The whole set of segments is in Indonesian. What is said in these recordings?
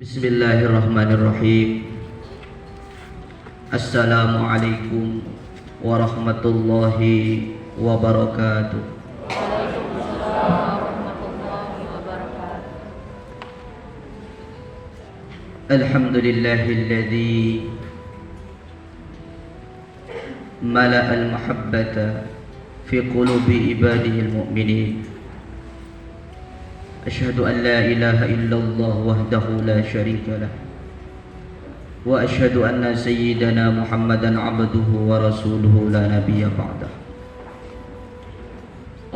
Bismillahirrahmanirrahim. Assalamualaikum warahmatullahi wabarakatuh. Waalaikumsalam warahmatullahi wabarakatuh. Alhamdulillahilladzi mala'al mahabbata fi qulubi ibadihil mu'minin. Asyhadu an la ilaha illallah wahdahu la syarika lah. Wa asyhadu anna sayyidana Muhammadan abduhu wa rasuluhu la nabiyya ba'dah.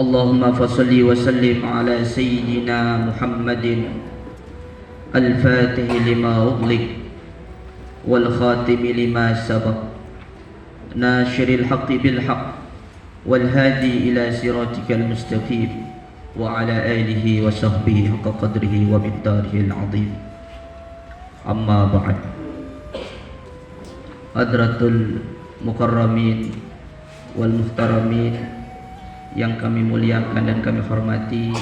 Allahumma fasalli wa sallim ala sayyidina Muhammadin al-fatih lima ughliq wal khatim lima sabaq nashiril haqqi bil haqq wal hadi ila siratikal mustaqim wa ala alihi wa sahbihi haqqa qadrihi wa miqdarihi al-azim. Amma ba'd. Hadratul mukarramin wal muhtaramin yang kami muliakan dan kami hormati,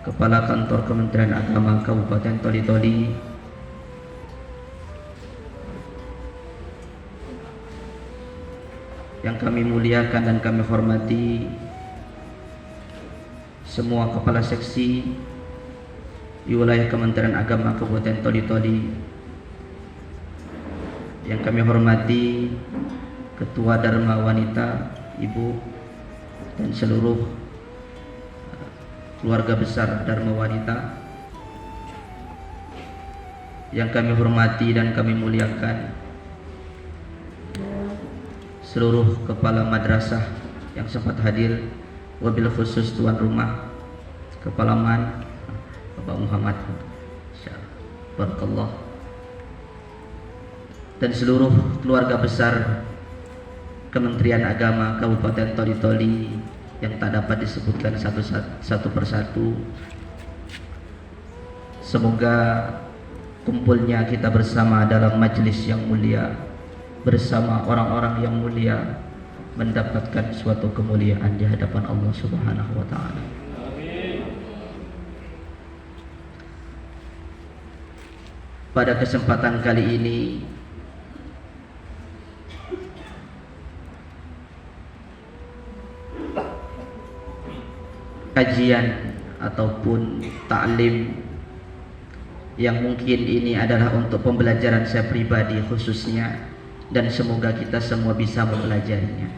Kepala Kantor Kementerian Agama Kabupaten Toli-Toli, yang kami muliakan dan kami hormati semua kepala seksi di wilayah Kementerian Agama Kabupaten Toli-Toli, yang kami hormati Ketua Dharma Wanita Ibu dan seluruh keluarga besar Dharma Wanita, yang kami hormati dan kami muliakan seluruh kepala madrasah yang sempat hadir, wabil khusus tuan rumah Kepala MAN Bapak Muhammad Barakallah, dan seluruh keluarga besar Kementerian Agama Kabupaten Toli-Toli yang tak dapat disebutkan satu persatu. Semoga kumpulnya kita bersama dalam majelis yang mulia bersama orang-orang yang mulia mendapatkan suatu kemuliaan di hadapan Allah Subhanahu wa taala. Pada kesempatan kali ini kajian ataupun ta'lim yang mungkin ini adalah untuk pembelajaran saya pribadi khususnya, dan semoga kita semua bisa mempelajarinya.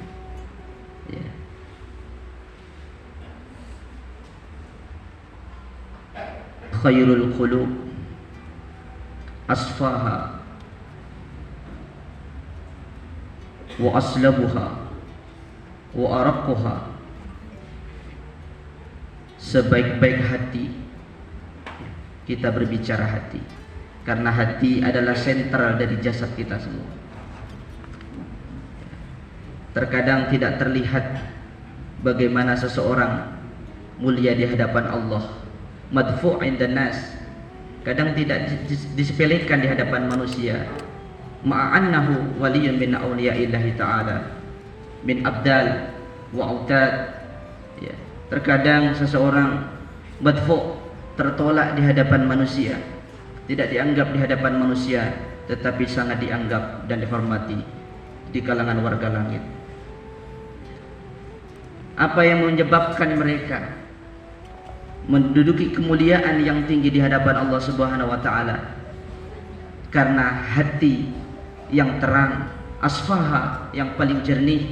Ya. Khairul qulub asfaha wa aslabuha wa araqquha. Sebaik-baik hati, kita berbicara hati, karena hati adalah sentral dari jasad kita semua. Terkadang tidak terlihat bagaimana seseorang mulia di hadapan Allah, madfu' indan nas, kadang tidak disepelekan di hadapan manusia, ma'annahu waliyyun min awliya'illahi ta'ala min abdal wa autad. Ya. Terkadang seseorang madfu', tertolak di hadapan manusia, tidak dianggap di hadapan manusia, tetapi sangat dianggap dan dihormati di kalangan warga langit. Apa yang menyebabkan mereka menduduki kemuliaan yang tinggi di hadapan Allah Subhanahu wa taala? Karena hati yang terang, asfaha yang paling jernih,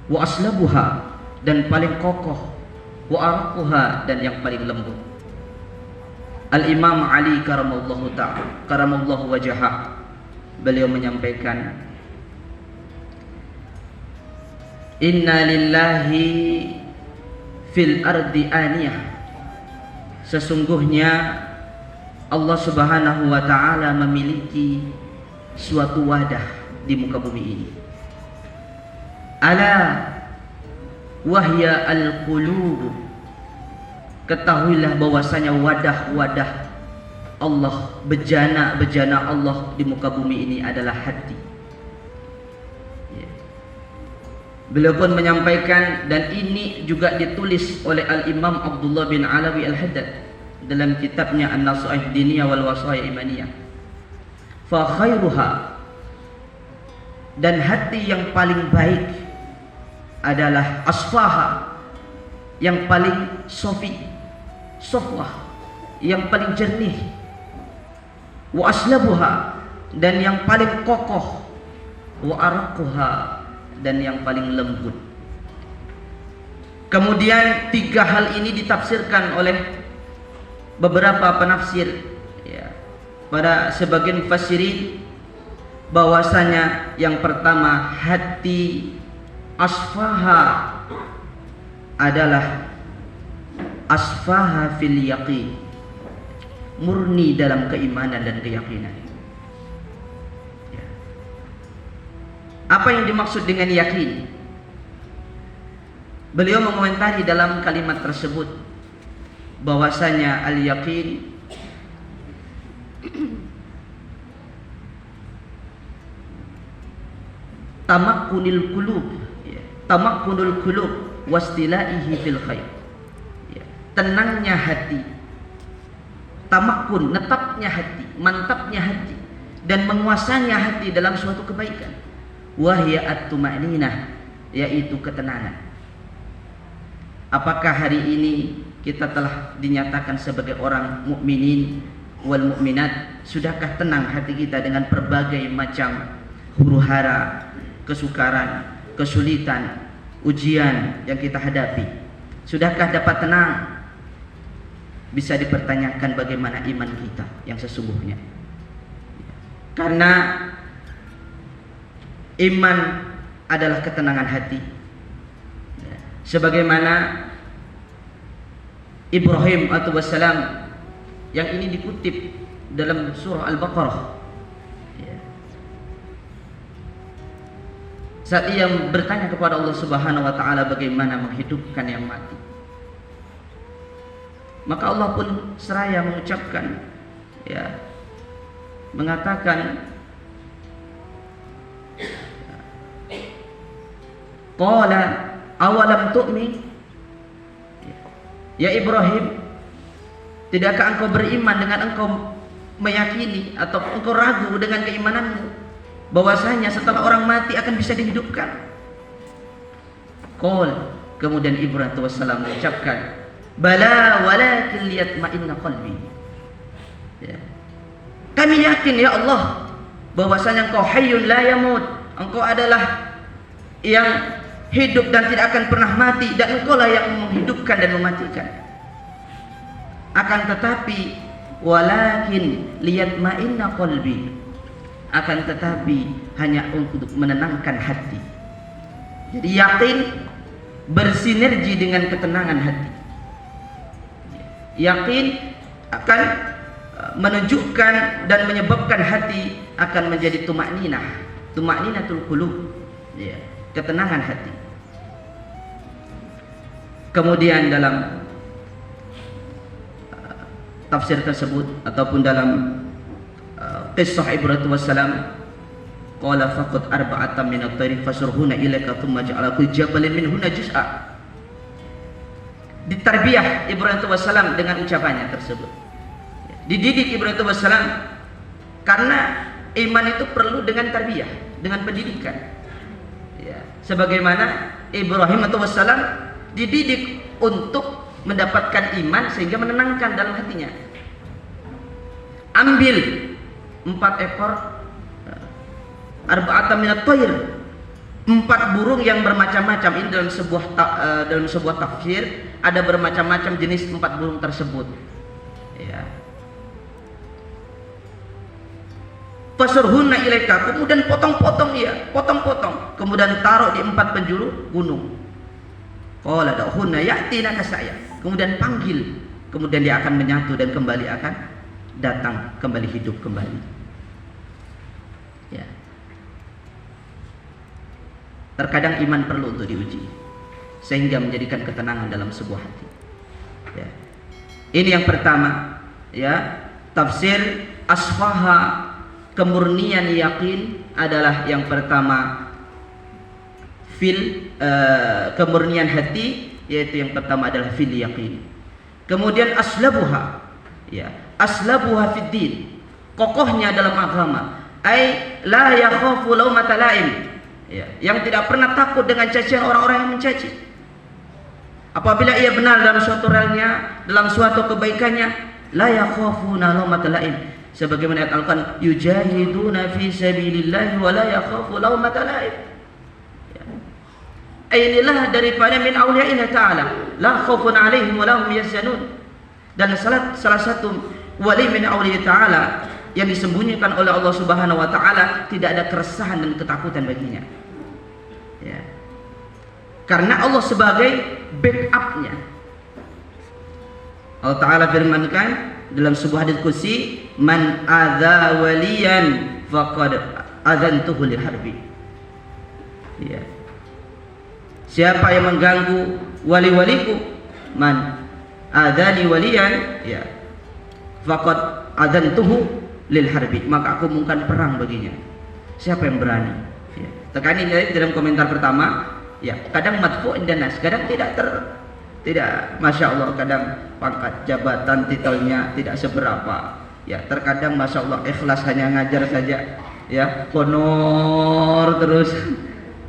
wa aslabuha dan paling kokoh, wa arquha dan yang paling lembut. Al-Imam Ali karamallahu wajhah, beliau menyampaikan, inna lillahi fil ardi aniyah, sesungguhnya Allah Subhanahu wa taala memiliki suatu wadah di muka bumi ini. Ala wahya al-qulub, ketahuilah bahwasanya wadah-wadah Allah, bejana-bejana Allah di muka bumi ini adalah hati. Beliau pun menyampaikan, dan ini juga ditulis oleh Al-Imam Abdullah bin Alawi Al-Haddad dalam kitabnya An-Nasaih Diniyah wal Wasaya Imaniyah, fa khairuha, dan hati yang paling baik adalah asfaha, yang paling sofwah, yang paling jernih, wa aslabuha, dan yang paling kokoh, wa araquha, dan yang paling lembut. Kemudian tiga hal ini ditafsirkan oleh beberapa penafsir, ya, pada sebagian mufassirin, bahwasanya yang pertama hati asfaha adalah asfaha fil yaqin, murni dalam keimanan dan keyakinan. Ya. Apa yang dimaksud dengan yakin? Beliau mengomentari dalam kalimat tersebut bahwasanya al-yaqin tamakkunul qulub, ya, tamakkunul qulub wastilaihi fil khair, ya, tenangnya hati, tamakkun, netapnya hati, mantapnya hati, dan menguasanya hati dalam suatu kebaikan. Wahya at-tuma'ninah, yaitu ketenangan. Apakah hari ini kita telah dinyatakan sebagai orang mukminin wal mukminat? Sudahkah tenang hati kita dengan berbagai macam huru-hara, kesukaran, kesulitan, ujian yang kita hadapi? Sudahkah dapat tenang? Bisa dipertanyakan bagaimana iman kita yang sesungguhnya. Karena iman adalah ketenangan hati. Sebagaimana Ibrahim alaihissalam yang ini dikutip dalam surah Al-Baqarah, ya, saat ia bertanya kepada Allah Subhanahu wa taala bagaimana menghidupkan yang mati, maka Allah pun seraya mengucapkan, ya, mengatakan, qala awalam tu'min, ya Ibrahim, tidakkah engkau beriman dengan engkau meyakini atau engkau ragu dengan keimananmu bahwasanya setelah orang mati akan bisa dihidupkan? Qul, kemudian Ibrahim alaihissalam mengucapkan, bala walakin liyatma'inna qalbi, ya, kami yakin ya Allah bahwasanya engkau hayyun la yamut, engkau adalah yang hidup dan tidak akan pernah mati, dan engkau lah yang menghidupkan dan mematikan. Akan tetapi walakin liyatma'inna qalbi, akan tetapi hanya untuk menenangkan hati. Jadi yakin bersinergi dengan ketenangan hati. Yakin akan menunjukkan dan menyebabkan hati akan menjadi tuma'ninatul qulub, ya, ketenangan hati. Kemudian dalam tafsir tersebut ataupun dalam qissah Ibrahim wassalam, qala faqad arba'atan min at-tayri fasurhuna ilaika thumma ja'ala kull jabalin minhunna juz'a. Ditarbiyah Ibrahim wassalam dengan ucapannya tersebut. Dididik Ibrahim wassalam, karena iman itu perlu dengan tarbiyah, dengan pendidikan. Ya, sebagaimana Ibrahim wassalam dididik untuk mendapatkan iman sehingga menenangkan dalam hatinya. Ambil 4 ekor arba'atan minat tayr, 4 burung yang bermacam-macam. Ini dalam sebuah tafsir ada bermacam-macam jenis 4 burung tersebut, ya. Fasurhunna ilaika, kemudian potong-potong, ya, potong-potong, kemudian taruh di 4 penjuru gunung. Qala da'hunna ya'tina kasaya, kemudian panggil, kemudian dia akan menyatu dan kembali akan datang, kembali hidup kembali. Ya. Terkadang iman perlu untuk diuji sehingga menjadikan ketenangan dalam sebuah hati. Ya. Ini yang pertama, ya, tafsir asfaha, kemurnian yakin adalah yang pertama kemurnian hati, yaitu yang pertama adalah fil yakin. Kemudian aslabuha, Ya, aslabuha fid din. Kokohnya dalam agama. Ai la yakhafu laumata laim. Ya, yang tidak pernah takut dengan cacian orang-orang yang mencaci. Apabila ia benar dalam suatu realnya, dalam suatu kebaikannya, la yakhafuna laumata laim. Sebagaimana ayat Al-Qur'an, yujahiduna fi sabilillah wa la yakhafu laumata laim. Inilah daripada min auliyaillah ta'ala, la khaufun alaihim wa lahum yahzanun. Dan salah satu wali min auliya ta'ala yang disembunyikan oleh Allah Subhanahu wa taala, tidak ada keresahan dan ketakutan baginya. Ya. Karena Allah sebagai backupnya. Allah Ta'ala firmankan dalam sebuah hadits qudsi, man adza waliyan faqad adzantuhu lil harbi. Ya. Siapa yang mengganggu wali-waliku, man adzani waliyan, ya, faqad adzantuhu lil harbi, maka aku mengumumkan perang baginya. Siapa yang berani? Ya. Tekan ini dalam komentar pertama, ya, kadang madfu indan nas, kadang tidak masya Allah, kadang pangkat jabatan titelnya tidak seberapa. Ya, terkadang masya Allah ikhlas hanya ngajar saja, ya, honor terus.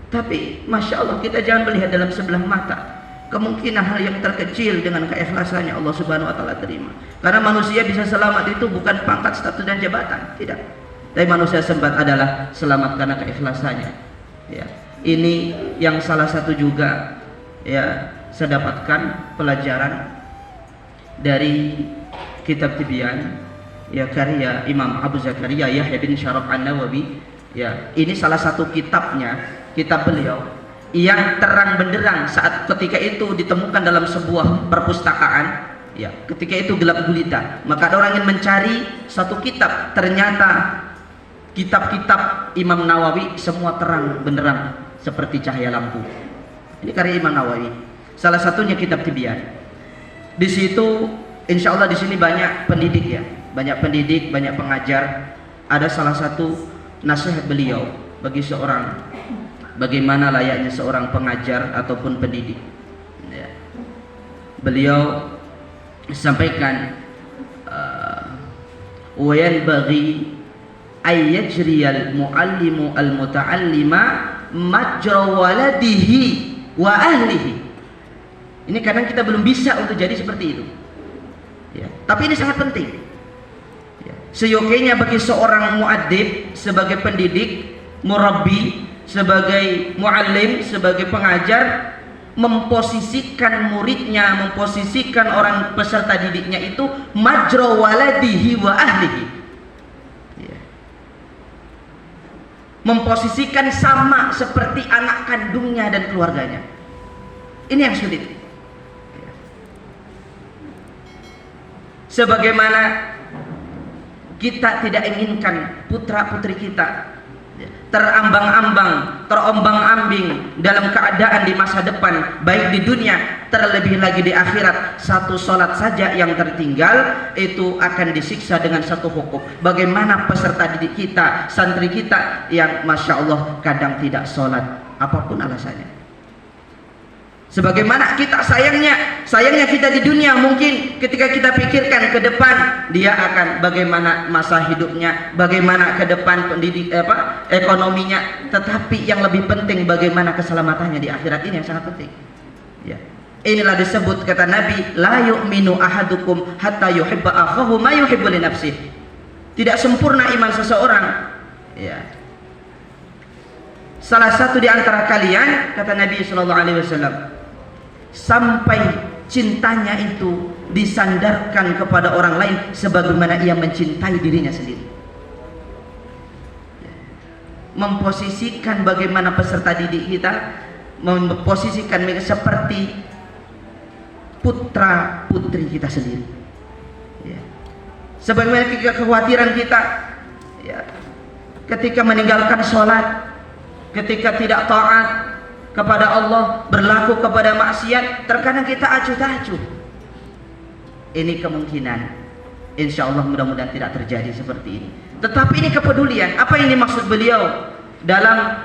Tapi masya Allah kita jangan melihat dalam sebelah mata. Kemungkinan hal yang terkecil dengan keikhlasannya Allah Subhanahu wa taala terima. Karena manusia bisa selamat itu bukan pangkat, status dan jabatan, tidak. Tapi manusia sempat adalah selamat karena keikhlasannya. Ya. Ini yang salah satu juga, ya, saya dapatkan pelajaran dari kitab Tibyan, ya, karya Imam Abu Zakaria Yahya bin Syaraf An-Nawawi. Ya, ini salah satu kitabnya, kitab beliau yang terang benderang saat ketika itu ditemukan dalam sebuah perpustakaan. Ya, ketika itu gelap gulita, maka ada orang yang mencari satu kitab, ternyata kitab-kitab Imam Nawawi semua terang benderang seperti cahaya lampu. Ini karya Imam Nawawi. Salah satunya kitab Tibyan. Di situ insya Allah di sini banyak pendidik, ya, banyak pendidik, banyak pengajar. Ada salah satu nasihat beliau bagi seorang, bagaimana layaknya seorang pengajar ataupun pendidik. Ya. Beliau sampaikan, wa yanbaghi ay yajriyal muallimu al muta'allima majra waladihi wa ahlihi. Ini kadang kita belum bisa untuk jadi seperti itu. Ya. Tapi ini sangat penting. Ya. Seyogianya bagi seorang muaddib, sebagai pendidik, murabbi, sebagai muallim, sebagai pengajar, memposisikan muridnya, memposisikan orang peserta didiknya itu majra waladihi wa ahlihi. Ya. Memposisikan sama seperti anak kandungnya dan keluarganya. Ini yang sulit. Ya. Sebagaimana kita tidak inginkan putra putri kita terambang-ambang, terombang-ambing dalam keadaan di masa depan, baik di dunia terlebih lagi di akhirat. Satu sholat saja yang tertinggal itu akan disiksa dengan satu hukum. Bagaimana peserta didik kita, santri kita yang masya Allah kadang tidak sholat, apapun alasannya. Sebagaimana kita sayangnya kita di dunia, mungkin ketika kita pikirkan ke depan dia akan bagaimana masa hidupnya, bagaimana ke depan ekonominya, tetapi yang lebih penting bagaimana keselamatannya di akhirat. Ini yang sangat penting. Ya. Inilah disebut kata Nabi, la yu'minu ahadukum hatta yuhibba akhahu ma yuhibbu li nafsihi. Tidak sempurna iman seseorang. Ya. Salah satu di antara kalian, kata Nabi sallallahu alaihi wasallam, sampai cintanya itu disandarkan kepada orang lain sebagaimana ia mencintai dirinya sendiri. Memposisikan bagaimana peserta didik kita, memposisikan mereka seperti putra putri kita sendiri. Ya. Sebagaimana kekhawatiran kita, ya, ketika meninggalkan sholat, ketika tidak taat kepada Allah, berlaku kepada maksiat, terkadang kita acuh tak acuh. Ini kemungkinan, insya Allah mudah-mudahan tidak terjadi seperti ini. Tetapi ini kepedulian. Apa yang dimaksud beliau dalam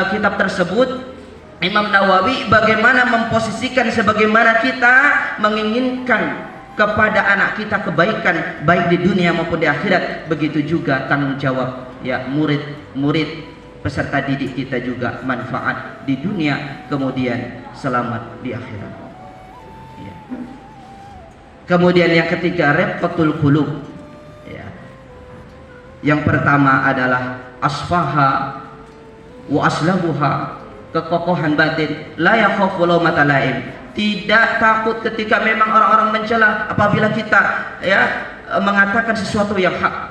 kitab tersebut, Imam Nawawi, bagaimana memposisikan sebagaimana kita menginginkan kepada anak kita kebaikan baik di dunia maupun di akhirat, begitu juga tanggung jawab ya murid-murid peserta didik kita juga manfaat di dunia kemudian selamat di akhirat. Ya. Kemudian yang ketiga, rifqatul qulub. Ya. Yang pertama adalah asfaha wa aslahuha, kekokohan batin, la yakhafu laumata laim, tidak takut ketika memang orang-orang mencela apabila kita mengatakan sesuatu yang hak,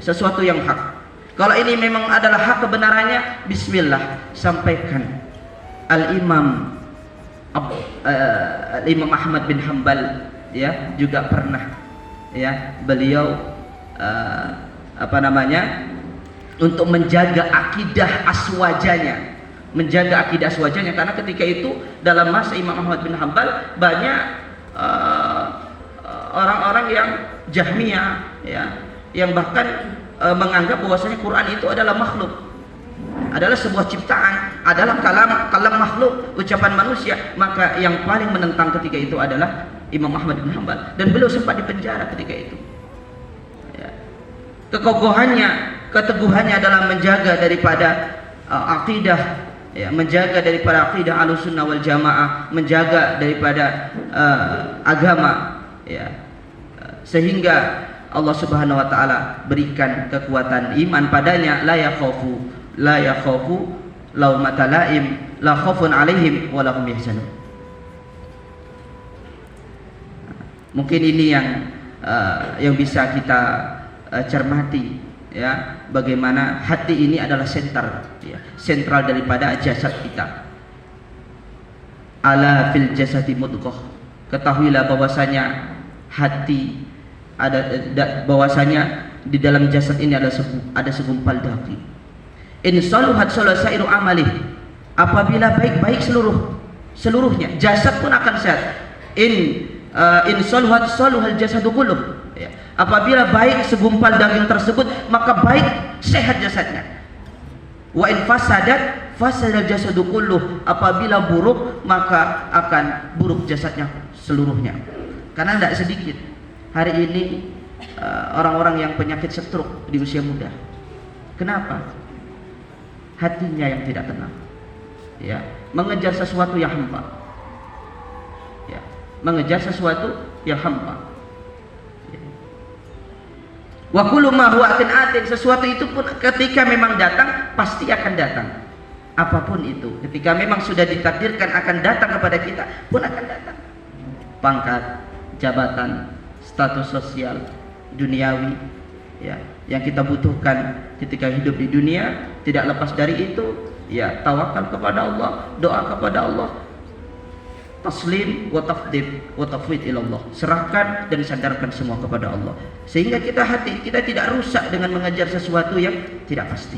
sesuatu yang hak. Kalau ini memang adalah hak kebenarannya, bismillah, sampaikan. Al-Imam Ahmad bin Hanbal juga pernah beliau untuk menjaga akidah aswajanya, karena ketika itu dalam masa Imam Ahmad bin Hanbal banyak orang-orang yang Jahmiyah yang bahkan menganggap bahwasanya Quran itu adalah makhluk, adalah sebuah ciptaan, adalah kalam makhluk, ucapan manusia. Maka yang paling menentang ketika itu adalah Imam Ahmad bin Hanbal, dan beliau sempat dipenjara ketika itu. Kekokohannya, keteguhannya dalam menjaga daripada akidah, menjaga daripada akidah Ahlussunnah wal Jamaah, menjaga daripada agama, sehingga Allah Subhanahu wa taala berikan kekuatan iman padanya. La yakhafu laumata laim, la khaufun alaihim wa lahum yahzanun. Mungkin ini yang bisa kita cermati, bagaimana hati ini adalah sentral daripada jasad kita. Ala fil jasadi mudghah, ketahuilah bahwasanya hati bahwasanya di dalam jasad ini ada segumpal daging. In saluhat salasairu amalih, apabila baik-baik seluruhnya, jasad pun akan sehat. In saluhat saluhal jasadu kulluh, apabila baik segumpal daging tersebut, maka baik sehat jasadnya. Wa in fasadat fasadal jasadu kulluh, apabila buruk maka akan buruk jasadnya seluruhnya. Karena tidak sedikit hari ini orang-orang yang penyakit stroke di usia muda. Kenapa? Hatinya yang tidak tenang, mengejar sesuatu yang hampa, mengejar sesuatu yang hampa. Wa kullu ma huwa atin, sesuatu itu pun ketika memang datang pasti akan datang. Apapun itu, ketika memang sudah ditakdirkan akan datang kepada kita pun akan datang. Pangkat, jabatan, status sosial, duniawi, yang kita butuhkan ketika hidup di dunia, tidak lepas dari itu, tawakal kepada Allah, doa kepada Allah, taslim wa tafdid wa tafwid ilallah, serahkan dan sandarkan semua kepada Allah, sehingga hati kita tidak rusak dengan mengejar sesuatu yang tidak pasti.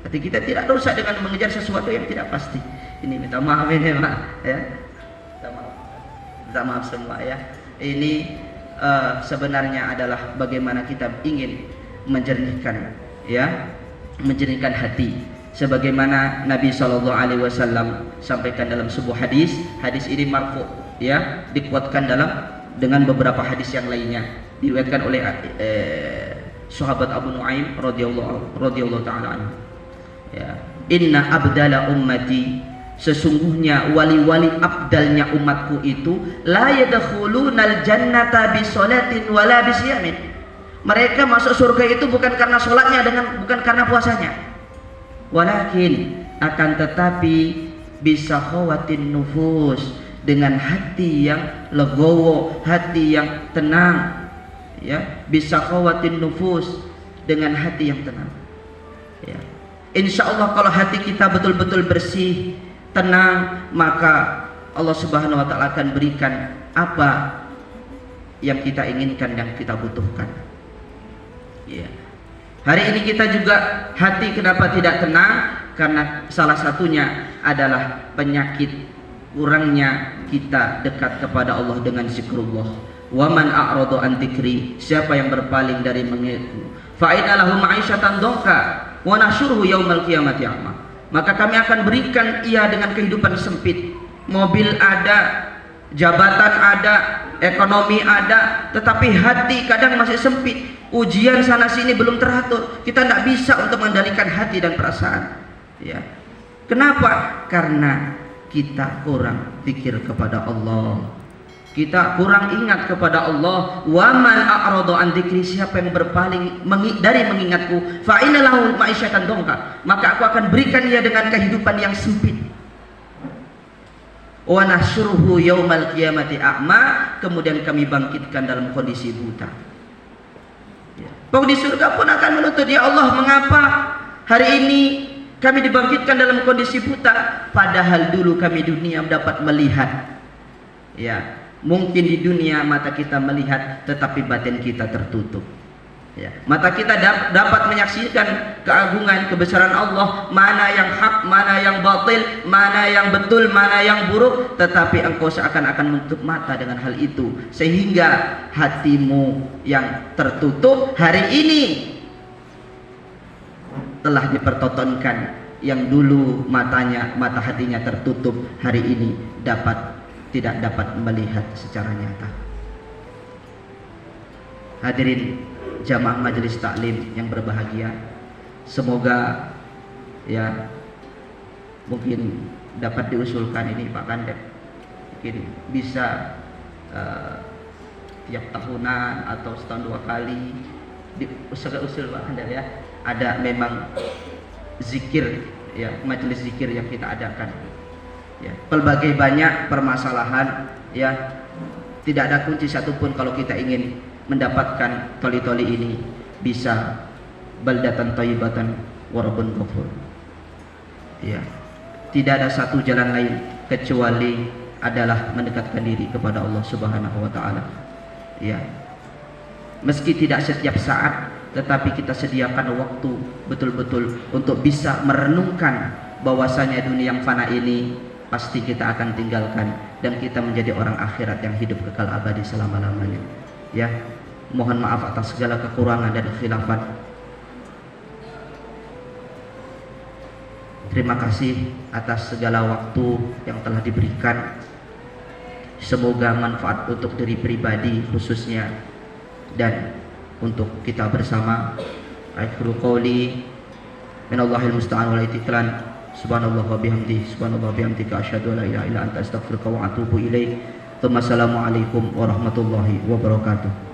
Hati kita tidak rusak dengan mengejar sesuatu yang tidak pasti. Ini minta maaf ini Pak, minta maaf semua Ini sebenarnya adalah bagaimana kita ingin menjernihkan hati, sebagaimana Nabi SAW sampaikan dalam sebuah hadis ini marfu, dikuatkan dengan beberapa hadis yang lainnya, diriwayatkan oleh sahabat Abu Nuaim radhiyallahu taala anhu. Inna abdala ummati, sesungguhnya wali-wali abdalnya umatku itu, la yadkhulunal jannata bisolatin wala bisyamin, mereka masuk surga itu bukan karena sholatnya, bukan karena puasanya, walakin akan tetapi bisa khawatin nufus, dengan hati yang legowo, hati yang tenang, bisa khawatin nufus, dengan hati yang tenang. Insya Allah kalau hati kita betul-betul bersih, tenang, maka Allah Subhanahu wa taala akan berikan apa yang kita inginkan, yang kita butuhkan. Hari ini kita juga hati kenapa tidak tenang? Karena salah satunya adalah penyakit kurangnya kita dekat kepada Allah dengan zikrullah. Wa man a'rada an dzikri, siapa yang berpaling dari mengingatku, fa inna lahu ma'isyatan dhanka wa nahsyuruhu yaumal qiyamati a'ma, maka kami akan berikan ia dengan kehidupan sempit. Mobil ada, jabatan ada, ekonomi ada, tetapi hati kadang masih sempit. Ujian sana sini belum teratur. Kita tidak bisa untuk mengendalikan hati dan perasaan. Ya. Kenapa? Karena kita kurang pikir kepada Allah. Kita kurang ingat kepada Allah. Wa man a'rada an dzikri, siapa yang berpaling dari mengingatku, fa inna lahu ma'isyatan dongka, maka aku akan berikan dia dengan kehidupan yang sempit. Wa nahsyuruhu yaumal qiyamati a'ma, kemudian kami bangkitkan dalam kondisi buta. Ya. Penghuni surga pun akan menuntut, ya Allah, mengapa hari ini kami dibangkitkan dalam kondisi buta, padahal dulu kami dunia dapat melihat. Ya, mungkin di dunia mata kita melihat, tetapi batin kita tertutup. Ya, mata kita dapat menyaksikan keagungan, kebesaran Allah, mana yang hak, mana yang batil, mana yang betul, mana yang buruk, tetapi engkau seakan-akan menutup mata dengan hal itu, sehingga hatimu yang tertutup hari ini telah dipertontonkan. Yang dulu mata hatinya tertutup, hari ini tidak dapat melihat secara nyata. Hadirin jamaah majelis taklim yang berbahagia, semoga ya mungkin dapat diusulkan ini Pak Kandep, mungkin bisa tiap tahunan atau setahun 2 kali diusul Pak Kandep ya, ada memang zikir ya, majelis zikir yang kita adakan ya. Pelbagai banyak permasalahan ya, tidak ada kunci satupun kalau kita ingin mendapatkan toli-toli ini. Bisa baldatan thayyibatan wa rabbun ghafur ya, tidak ada satu jalan lain kecuali adalah mendekatkan diri kepada Allah Subhanahu wa taala ya. Meski tidak setiap saat, tetapi kita sediakan waktu betul-betul untuk bisa merenungkan bahwasanya dunia yang fana ini pasti kita akan tinggalkan, dan kita menjadi orang akhirat yang hidup kekal abadi selama-lamanya ya. Mohon maaf atas segala kekurangan dan khilafat. Terima kasih atas segala waktu yang telah diberikan. Semoga manfaat untuk diri pribadi khususnya dan untuk kita bersama. Akhirul qauli minallahil musta'an wal itiqlan. Subhanallah wa bihamdi, subhanallah wa bihamdika, asyhadu an la ilaha illa anta, astaghfiruka wa atubu ilaik. Assalamualaikum warahmatullahi wabarakatuh.